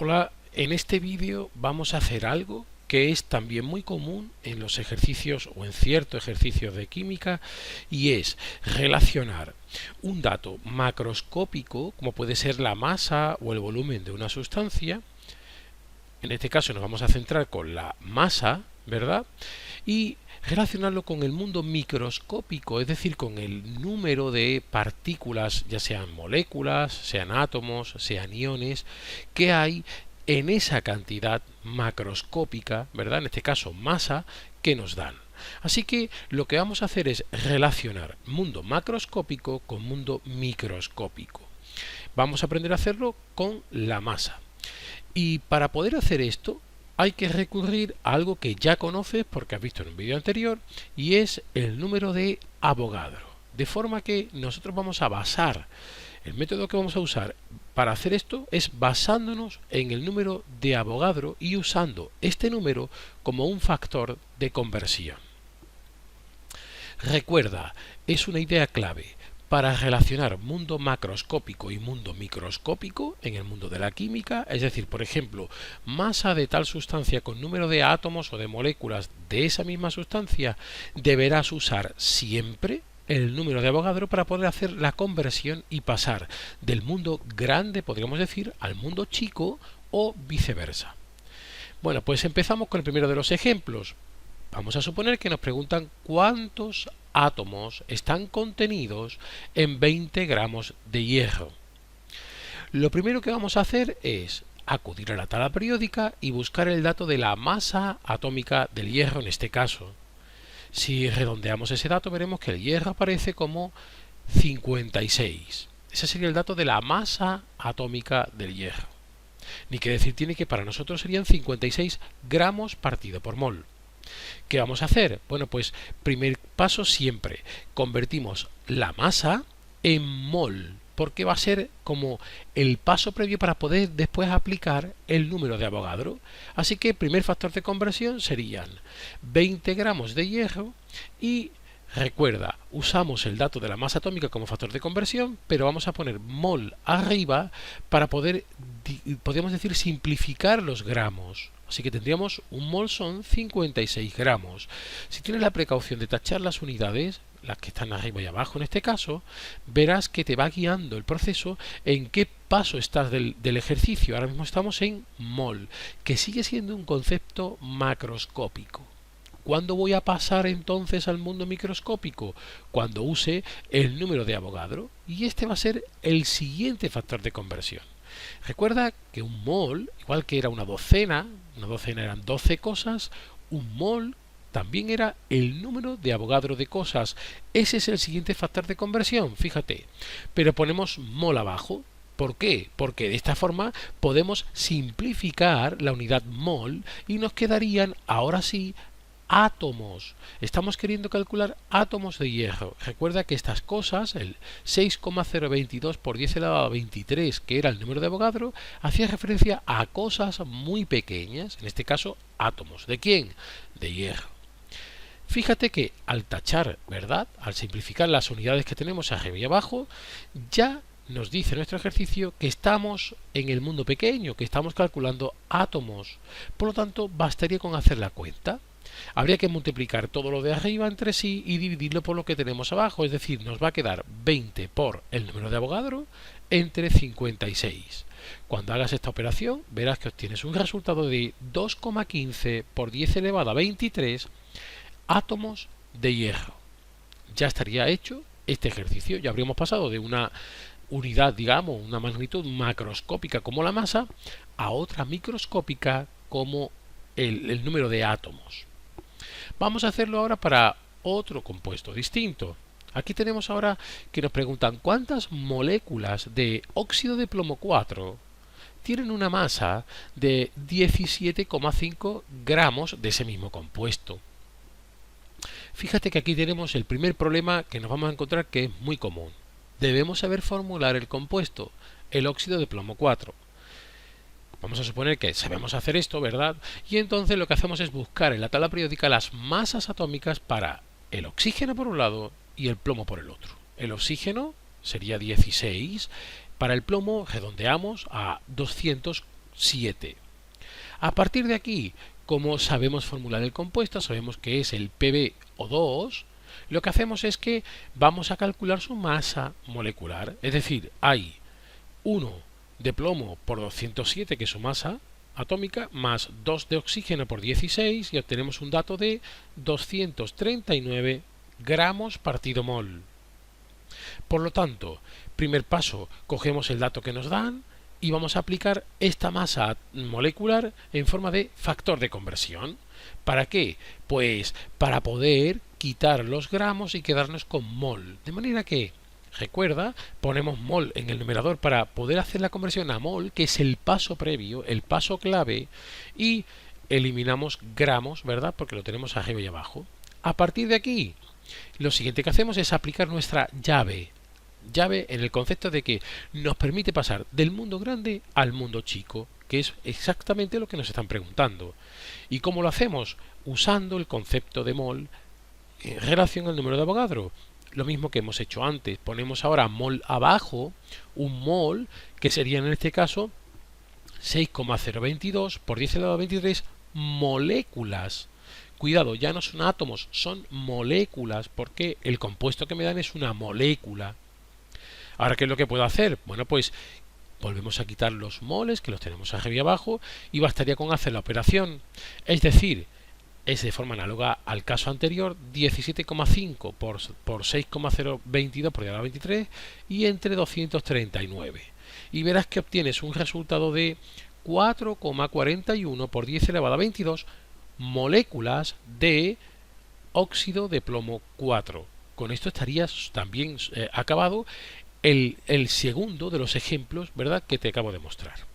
Hola, en este vídeo vamos a hacer algo que es también muy común en los ejercicios o en ciertos ejercicios de química, y es relacionar un dato macroscópico, como puede ser la masa o el volumen de una sustancia. En este caso nos vamos a centrar con la masa, ¿verdad? Y relacionarlo con el mundo microscópico, es decir, con el número de partículas, ya sean moléculas, sean átomos, sean iones, que hay en esa cantidad macroscópica, ¿verdad? En este caso masa, que nos dan. Así que lo que vamos a hacer es relacionar mundo macroscópico con mundo microscópico. Vamos a aprender a hacerlo con la masa. Y para poder hacer esto hay que recurrir a algo que ya conoces porque has visto en un vídeo anterior, y es el número de Avogadro. De forma que nosotros vamos a basar, el método que vamos a usar para hacer esto es basándonos en el número de Avogadro y usando este número como un factor de conversión. Recuerda, es una idea clave. Para relacionar mundo macroscópico y mundo microscópico en el mundo de la química, es decir, por ejemplo, masa de tal sustancia con número de átomos o de moléculas de esa misma sustancia, deberás usar siempre el número de Avogadro para poder hacer la conversión y pasar del mundo grande, podríamos decir, al mundo chico o viceversa. Bueno, pues empezamos con el primero de los ejemplos. Vamos a suponer que nos preguntan cuántos átomos están contenidos en 20 gramos de hierro. Lo primero que vamos a hacer es acudir a la tabla periódica y buscar el dato de la masa atómica del hierro en este caso. Si redondeamos ese dato, veremos que el hierro aparece como 56. Ese sería el dato de la masa atómica del hierro. Ni que decir tiene que para nosotros serían 56 gramos partido por mol. ¿Qué vamos a hacer? Bueno, pues primer paso siempre, convertimos la masa en mol, porque va a ser como el paso previo para poder después aplicar el número de Avogadro. Así que el primer factor de conversión serían 20 gramos de hierro y recuerda, usamos el dato de la masa atómica como factor de conversión, pero vamos a poner mol arriba para poder, podríamos decir, simplificar los gramos. Así que tendríamos un mol son 56 gramos. Si tienes la precaución de tachar las unidades, las que están arriba y abajo en este caso, verás que te va guiando el proceso en qué paso estás del ejercicio. Ahora mismo estamos en mol, que sigue siendo un concepto macroscópico. ¿Cuándo voy a pasar entonces al mundo microscópico? Cuando use el número de Avogadro, y este va a ser el siguiente factor de conversión. Recuerda que un mol, igual que era una docena eran 12 cosas, un mol también era el número de Avogadro de cosas. Ese es el siguiente factor de conversión, fíjate. Pero ponemos mol abajo. ¿Por qué? Porque de esta forma podemos simplificar la unidad mol y nos quedarían, ahora sí, átomos. Estamos queriendo calcular átomos de hierro. Recuerda que estas cosas, el 6,022 por 10 elevado a 23, que era el número de Avogadro, hacía referencia a cosas muy pequeñas, en este caso átomos. ¿De quién? De hierro. Fíjate que al tachar, ¿verdad? Al simplificar las unidades que tenemos arriba y abajo, ya nos dice nuestro ejercicio que estamos en el mundo pequeño, que estamos calculando átomos. Por lo tanto, bastaría con hacer la cuenta. Habría que multiplicar todo lo de arriba entre sí y dividirlo por lo que tenemos abajo, es decir, nos va a quedar 20 por el número de Avogadro entre 56. Cuando hagas esta operación verás que obtienes un resultado de 2,15 por 10 elevado a 23 átomos de hierro. Ya estaría hecho este ejercicio, ya habríamos pasado de una unidad, digamos, una magnitud macroscópica como la masa a otra microscópica como el número de átomos. Vamos a hacerlo ahora para otro compuesto distinto. Aquí tenemos ahora que nos preguntan cuántas moléculas de óxido de plomo 4 tienen una masa de 17,5 gramos de ese mismo compuesto. Fíjate que aquí tenemos el primer problema que nos vamos a encontrar, que es muy común. Debemos saber formular el compuesto, el óxido de plomo 4. Vamos a suponer que sabemos hacer esto, ¿verdad? Y entonces lo que hacemos es buscar en la tabla periódica las masas atómicas para el oxígeno por un lado y el plomo por el otro. El oxígeno sería 16, para el plomo redondeamos a 200 7. A partir de aquí, como sabemos formular el compuesto, sabemos que es el PbO2, lo que hacemos es que vamos a calcular su masa molecular. Es decir, hay 1 de plomo por 207, que es su masa atómica, más 2 de oxígeno por 16, y obtenemos un dato de 239 gramos partido mol. Por lo tanto, primer paso, cogemos el dato que nos dan y vamos a aplicar esta masa molecular en forma de factor de conversión. ¿Para qué? Pues para poder quitar los gramos y quedarnos con mol. De manera que, recuerda, ponemos mol en el numerador para poder hacer la conversión a mol, que es el paso previo, el paso clave, y eliminamos gramos, ¿verdad? Porque lo tenemos arriba y abajo. A partir de aquí, lo siguiente que hacemos es aplicar nuestra llave. Llave en el concepto de que nos permite pasar del mundo grande al mundo chico, que es exactamente lo que nos están preguntando. ¿Y cómo lo hacemos? Usando el concepto de mol en relación al número de Avogadro. Lo mismo que hemos hecho antes. Ponemos ahora mol abajo, un mol, que sería en este caso 6,022 por 10 elevado a 23 moléculas. Cuidado, ya no son átomos, son moléculas, porque el compuesto que me dan es una molécula. Ahora, ¿qué es lo que puedo hacer? Bueno, pues volvemos a quitar los moles, que los tenemos arriba y abajo, y bastaría con hacer la operación. Es decir, es de forma análoga al caso anterior, 17,5 por 6,022 por 10 a la 23 y entre 239. Y verás que obtienes un resultado de 4,41 por 10 elevado a 22 moléculas de óxido de plomo 4. Con esto estarías también acabado el segundo de los ejemplos, ¿verdad?, que te acabo de mostrar.